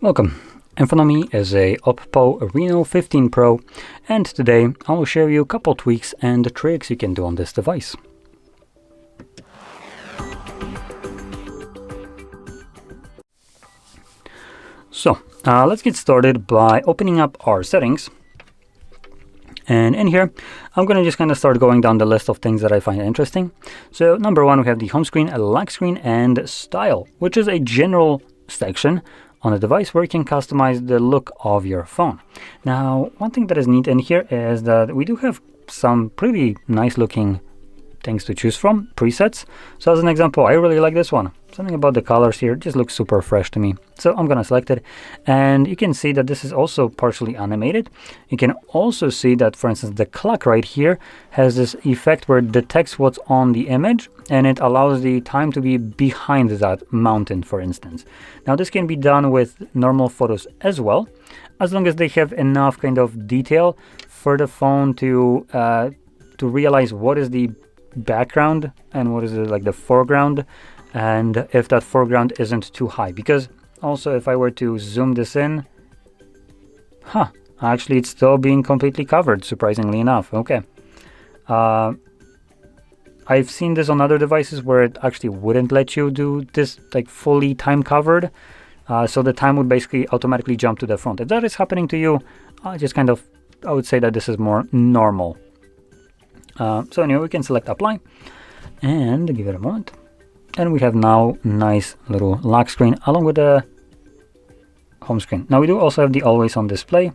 Welcome. In front of me is a OPPO Reno15 Pro, and today I will share you a couple tweaks and tricks you can do on this device. So let's get started by opening up our settings. And in here, I'm going to just kind of start going down the list of things that I find interesting. So number one, we have the home screen, lock screen, and style, which is a general section on a device where you can customize the look of your phone. Now, one thing that is neat in here is that we do have some pretty nice looking things to choose from, presets. So as an example, I really like this one. Something about the colors here just looks super fresh to me. So I'm gonna select it, and you can see that this is also partially animated. You can also see that, for instance, the clock right here has this effect where it detects what's on the image and it allows the time to be behind that mountain, for instance. Now this can be done with normal photos as well, as long as they have enough kind of detail for the phone to realize what is the background and what is like the foreground, and if that foreground isn't too high. Because also, if I were to zoom this in, actually it's still being completely covered, surprisingly enough. Okay, I've seen this on other devices where it actually wouldn't let you do this like fully time covered, so the time would basically automatically jump to the front. If that is happening to you, I would say that this is more normal. So anyway, we can select apply and give it a moment, and we have now nice little lock screen along with the home screen. Now we do also have the always on display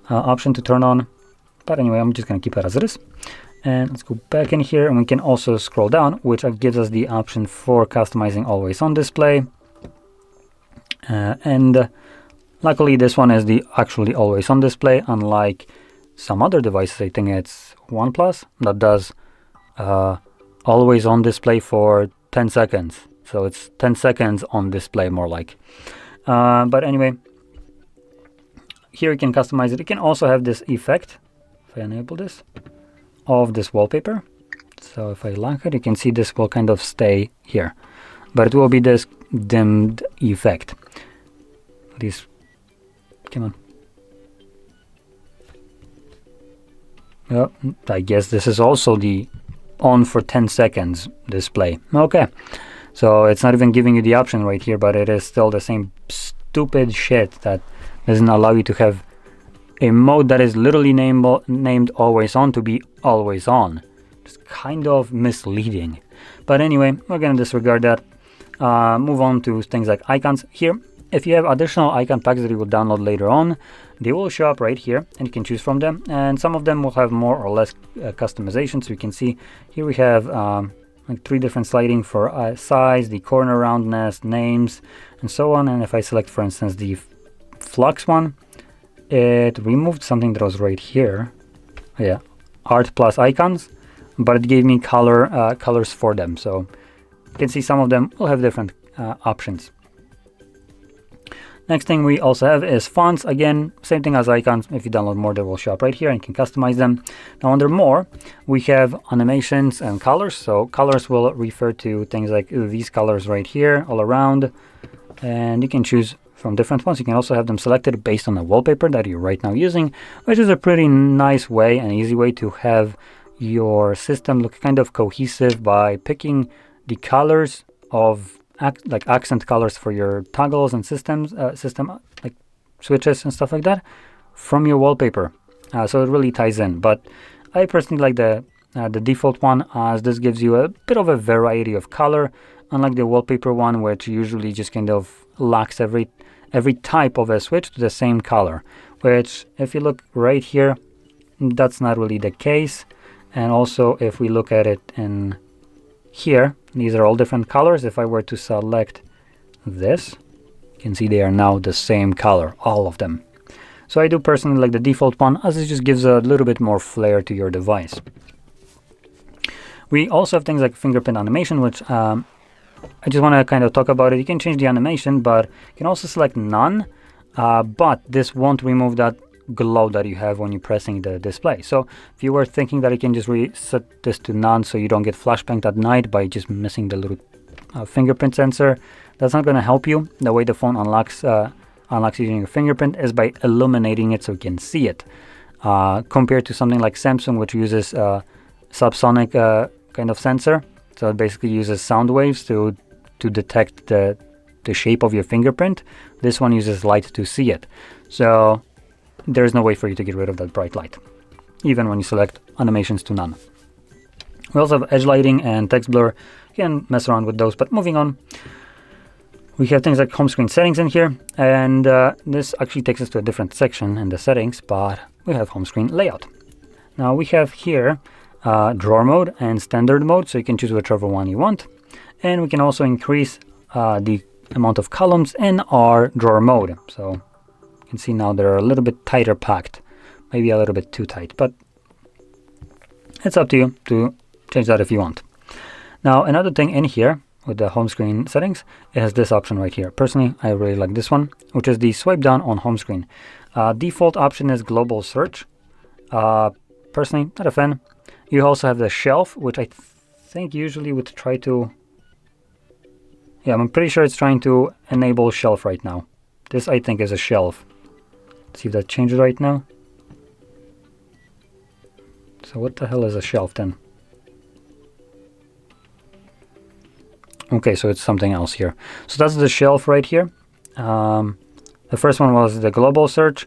option to turn on, but anyway, I'm just going to keep it as it is. And let's go back in here, and we can also scroll down, which gives us the option for customizing always on display. And luckily this one is the actually always on display, unlike some other devices. I think it's OnePlus that does always on display for 10 seconds. So it's 10 seconds on display, more like. But anyway, here you can customize it. You can also have this effect, if I enable this, of this wallpaper. So if I lock it, you can see this will kind of stay here, but it will be this dimmed effect. Please, come on. I guess this is also the on for 10 seconds display. Okay, so it's not even giving you the option right here, but it is still the same stupid shit that doesn't allow you to have a mode that is literally named always on to be always on. It's kind of misleading. But anyway, we're gonna disregard that. Move on to things like icons. Here, if you have additional icon packs that you will download later on, they will show up right here, and you can choose from them. And some of them will have more or less customization. So you can see here we have like 3 different sliding for size, the corner roundness, names, and so on. And if I select, for instance, the flux one, it removed something that was right here. Yeah, art plus icons, but it gave me colors for them. So you can see some of them will have different options. Next thing we also have is fonts. Again, same thing as icons. If you download more, they will show up right here and you can customize them. Now under more, we have animations and colors. So colors will refer to things like these colors right here all around, and you can choose from different ones. You can also have them selected based on the wallpaper that you're right now using, which is a pretty nice way and easy way to have your system look kind of cohesive by picking the colors of like accent colors for your toggles and system like switches and stuff like that from your wallpaper. So it really ties in. But I personally like the default one, as this gives you a bit of a variety of color, unlike the wallpaper one, which usually just kind of locks every type of a switch to the same color, which if you look right here, that's not really the case. And also if we look at it in here, these are all different colors. If I were to select this, you can see they are now the same color, all of them. So I do personally like the default one, as it just gives a little bit more flair to your device. We also have things like fingerprint animation, which I just want to kind of talk about it. You can change the animation, but you can also select none, but this won't remove that glow that you have when you're pressing the display. So if you were thinking that you can just reset this to none so you don't get flashbanged at night by just missing the little fingerprint sensor. That's not going to help you. The way the phone unlocks using your fingerprint is by illuminating it so you can see it. Compared to something like Samsung, which uses subsonic kind of sensor. So it basically uses sound waves to detect the shape of your fingerprint. This one uses light to see it. So there's no way for you to get rid of that bright light, even when you select animations to none. We also have edge lighting and text blur. You can mess around with those, but moving on. We have things like home screen settings in here, and this actually takes us to a different section in the settings, but we have home screen layout. Now we have here drawer mode and standard mode, so you can choose whichever one you want. And we can also increase the amount of columns in our drawer mode. So you can see now they're a little bit tighter packed, maybe a little bit too tight, but it's up to you to change that if you want. Now another thing in here with the home screen settings, it has this option right here. Personally, I really like this one, which is the swipe down on home screen. Default option is global search. Personally, not a fan. You also have the shelf, which I think usually would try to... Yeah, I'm pretty sure it's trying to enable shelf right now. This, I think, is a shelf. Let's see if that changes right now. So what the hell is a shelf then? Okay, so it's something else here. So that's the shelf right here. The first one was the global search.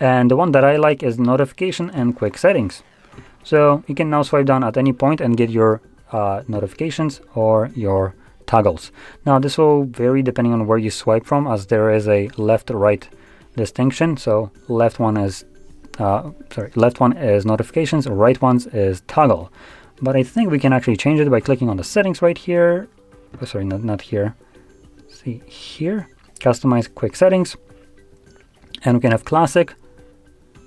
And the one that I like is notification and quick settings. So you can now swipe down at any point and get your notifications or your toggles. Now this will vary depending on where you swipe from, as there is a left-right distinction. So left one is notifications, right ones is toggle. But I think we can actually change it by clicking on the settings right here. Oh, sorry, not here. See here, customize quick settings, and we can have classic.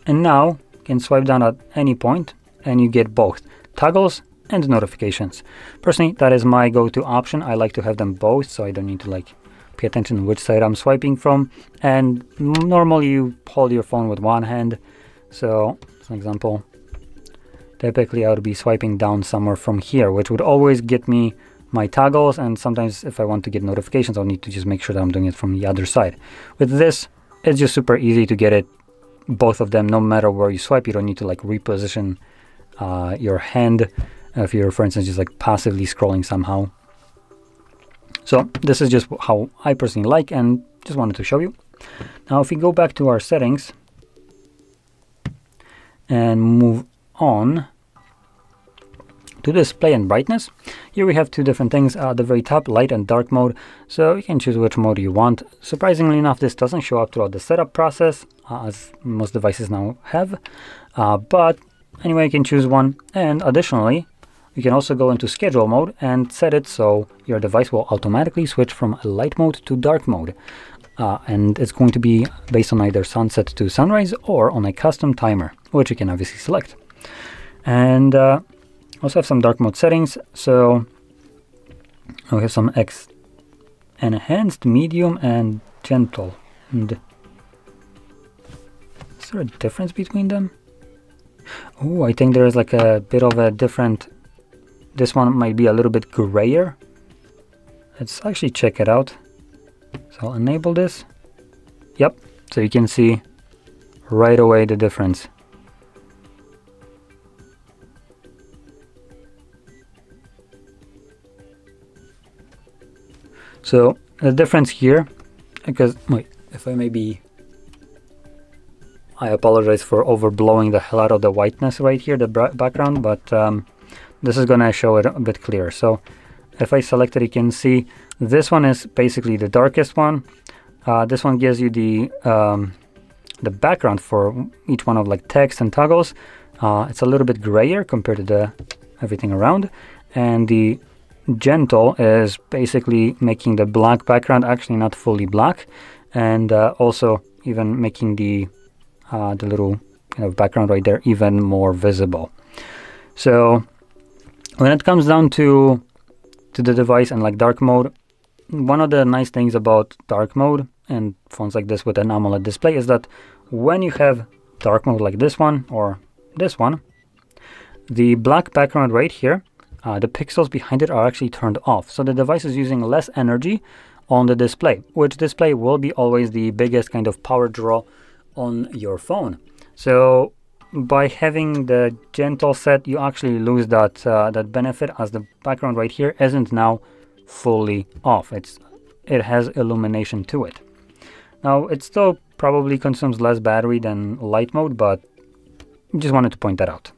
And now you can swipe down at any point and you get both toggles and notifications. Personally, that is my go-to option. I like to have them both, so I don't need to like pay attention which side I'm swiping from. And normally you hold your phone with one hand. So, as an example, typically I would be swiping down somewhere from here, which would always get me my toggles. And sometimes if I want to get notifications, I'll need to just make sure that I'm doing it from the other side. With this, it's just super easy to get it, both of them, no matter where you swipe. You don't need to like reposition your hand if you're, for instance, just like passively scrolling somehow. So this is just how I personally like, and just wanted to show you. Now if we go back to our settings and move on to display and brightness, here we have two different things at the very top, light and dark mode. So you can choose which mode you want. Surprisingly enough, this doesn't show up throughout the setup process, as most devices now have. But anyway, you can choose one. And additionally, you can also go into schedule mode and set it so your device will automatically switch from light mode to dark mode. And it's going to be based on either sunset to sunrise or on a custom timer, which you can obviously select. And also have some dark mode settings. So we have some enhanced, medium, and gentle. And is there a difference between them? Oh, I think there is like a bit of a different... This one might be a little bit grayer. Let's actually check it out. So I'll enable this. Yep, so you can see right away the difference. So the difference here, because, wait, if I maybe... I apologize for overblowing the hell out of the whiteness right here, the background, but this is gonna show it a bit clearer. So if I select it, you can see this one is basically the darkest one. This one gives you the background for each one of like text and toggles. It's a little bit grayer compared to everything around. And the gentle is basically making the black background actually not fully black, and also even making the little kind of background right there even more visible. So when it comes down to the device and like dark mode, one of the nice things about dark mode and phones like this with an AMOLED display is that when you have dark mode like this one or this one, the black background right here the pixels behind it are actually turned off. So the device is using less energy on the display, which display will be always the biggest kind of power draw on your phone. So by having the gentle set, you actually lose that that benefit, as the background right here isn't now fully off. It has illumination to it. Now it still probably consumes less battery than light mode, but just wanted to point that out.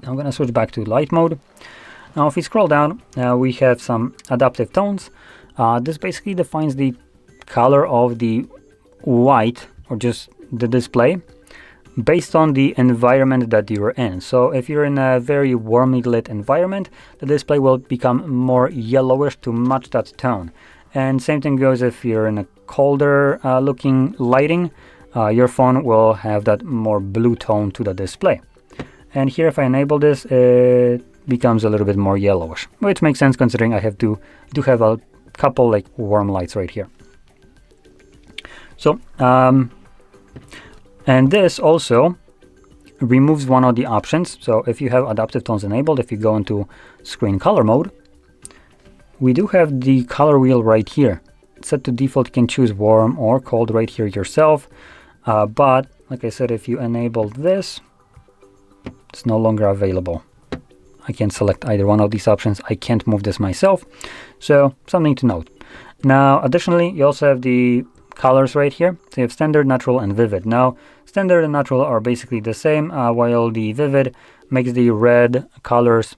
Now I'm going to switch back to light mode. Now if we scroll down, we have some adaptive tones. This basically defines the color of the white, or just the display, based on the environment that you're in. So if you're in a very warmly lit environment, the display will become more yellowish to match that tone. And same thing goes if you're in a colder looking lighting, your phone will have that more blue tone to the display. And here if I enable this, it becomes a little bit more yellowish, which makes sense considering I do have a couple like warm lights right here. So and this also removes one of the options. So if you have adaptive tones enabled, if you go into screen color mode, we do have the color wheel right here. Set to default, you can choose warm or cold right here yourself. But like I said, if you enable this, it's no longer available. I can't select either one of these options. I can't move this myself. So something to note. Now, additionally, you also have the colors right here. So you have standard, natural, and vivid. Now, standard and natural are basically the same, while the vivid makes the red colors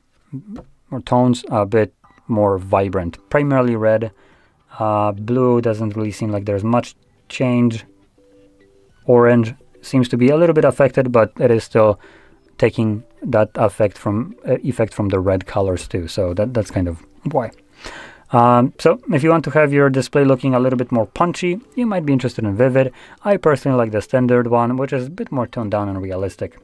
or tones a bit more vibrant. Primarily red. Blue doesn't really seem like there's much change. Orange seems to be a little bit affected, but it is still taking that effect from the red colors too. So that's kind of why. So if you want to have your display looking a little bit more punchy, you might be interested in vivid. I personally like the standard one, which is a bit more toned down and realistic.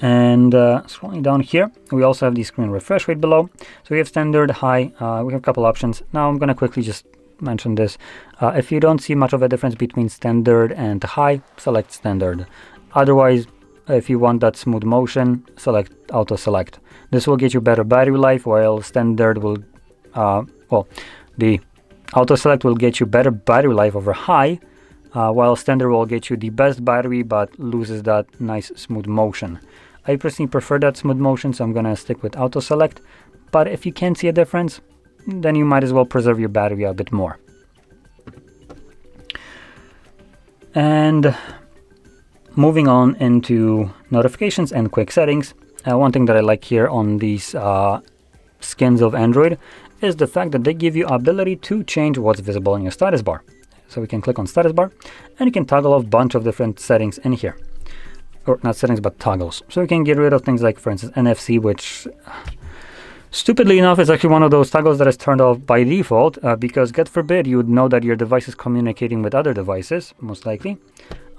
And scrolling down here, we also have the screen refresh rate below. So we have standard, high, we have a couple options. Now I'm going to quickly just mention this. If you don't see much of a difference between standard and high, select standard. Otherwise, if you want that smooth motion, select auto select. This will get you better battery life, while standard will, the auto select will get you better battery life over high, while standard will get you the best battery but loses that nice smooth motion. I personally prefer that smooth motion, so I'm gonna stick with auto select. But if you can't see a difference, then you might as well preserve your battery a bit more. And moving on into notifications and quick settings, one thing that I like here on these skins of Android is the fact that they give you ability to change what's visible in your status bar. So we can click on status bar and you can toggle off a bunch of different settings in here. Or not settings, but toggles. So you can get rid of things like, for instance, NFC, which stupidly enough is actually one of those toggles that is turned off by default, because God forbid you would know that your device is communicating with other devices, most likely.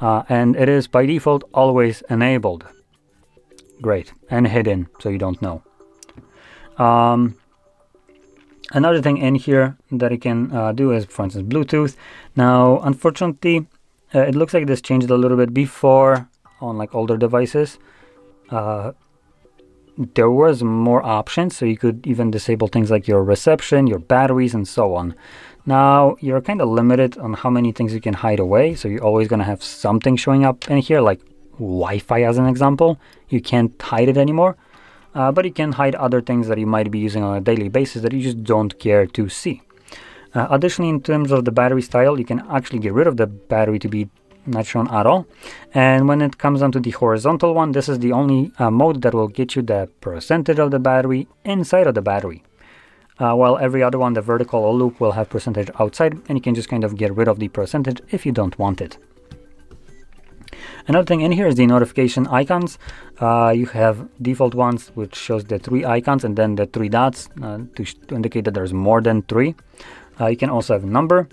And it is by default always enabled. Great. And hidden, so you don't know. Another thing in here that you can do is, for instance, Bluetooth. Now, unfortunately, it looks like this changed a little bit before on like older devices. There was more options, so you could even disable things like your reception, your batteries, and so on. Now, you're kind of limited on how many things you can hide away, so you're always going to have something showing up in here, like Wi-Fi as an example. You can't hide it anymore, but you can hide other things that you might be using on a daily basis that you just don't care to see. Additionally, in terms of the battery style, you can actually get rid of the battery to be not shown at all. And when it comes down to the horizontal one, this is the only mode that will get you the percentage of the battery inside of the battery. While every other one, the vertical or loop, will have percentage outside, and you can just kind of get rid of the percentage if you don't want it. Another thing in here is the notification icons. You have default ones, which shows the 3 icons and then the 3 dots to indicate that there's more than 3. You can also have a number,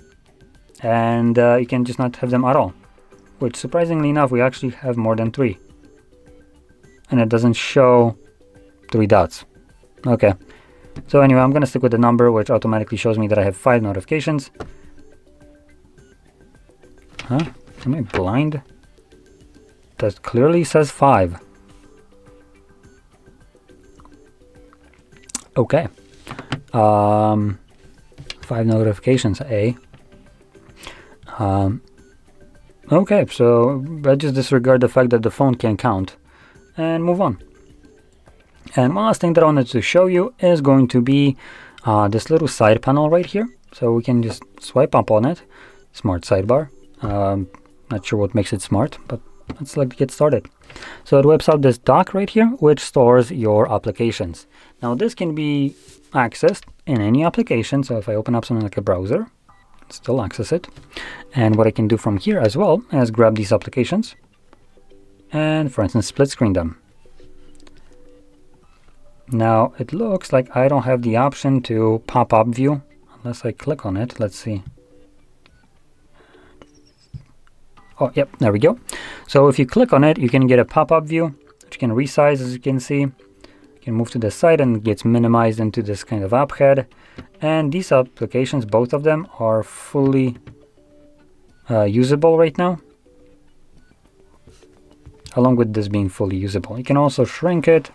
and you can just not have them at all, which surprisingly enough, we actually have more than 3. And it doesn't show 3 dots. Okay. So anyway, I'm going to stick with the number, which automatically shows me that I have 5 notifications. Huh? Am I blind? That clearly says 5. Okay. 5 notifications, okay, so I just disregard the fact that the phone can count and move on. And one last thing that I wanted to show you is going to be this little side panel right here. So we can just swipe up on it. Smart sidebar. Not sure what makes it smart, but let's get started. So it whips out this dock right here, which stores your applications. Now this can be accessed in any application. So if I open up something like a browser, still access it. And what I can do from here as well is grab these applications and, for instance, split screen them. Now it looks like I don't have the option to pop-up view unless I click on it. Let's see. Oh, yep, there we go. So if you click on it, you can get a pop-up view, which you can resize, as you can see. You can move to the side and it gets minimized into this kind of app head. And these applications, both of them, are fully usable right now, along with this being fully usable. You can also shrink it.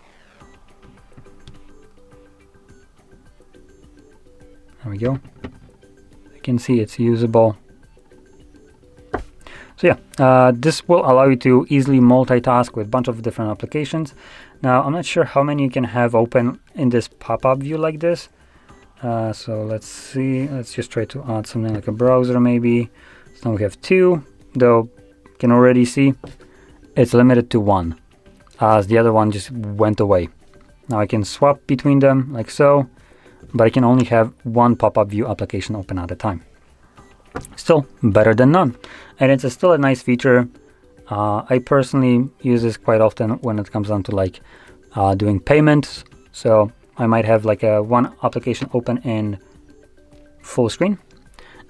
There we go. You can see it's usable. So yeah, this will allow you to easily multitask with a bunch of different applications. Now, I'm not sure how many you can have open in this pop-up view like this. So let's see, let's just try to add something like a browser maybe. So now we have 2, though you can already see it's limited to 1, as the other one just went away. Now I can swap between them like so, but I can only have 1 pop-up view application open at a time. Still better than none, and it's still a nice feature. I personally use this quite often when it comes down to like doing payments. So I might have like one application open in full screen,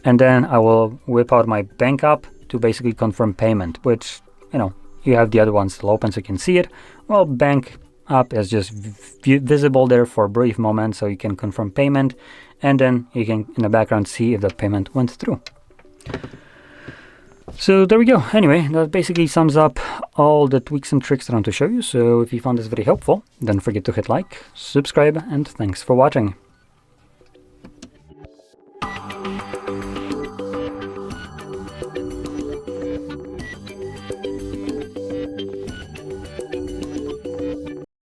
and then I will whip out my bank app to basically confirm payment, which, you know, you have the other one still open so you can see it. Well, bank app is just visible there for a brief moment so you can confirm payment, and then you can in the background see if the payment went through. So there we go. Anyway, that basically sums up all the tweaks and tricks that I want to show you. So if you found this very helpful, don't forget to hit like, subscribe, and thanks for watching.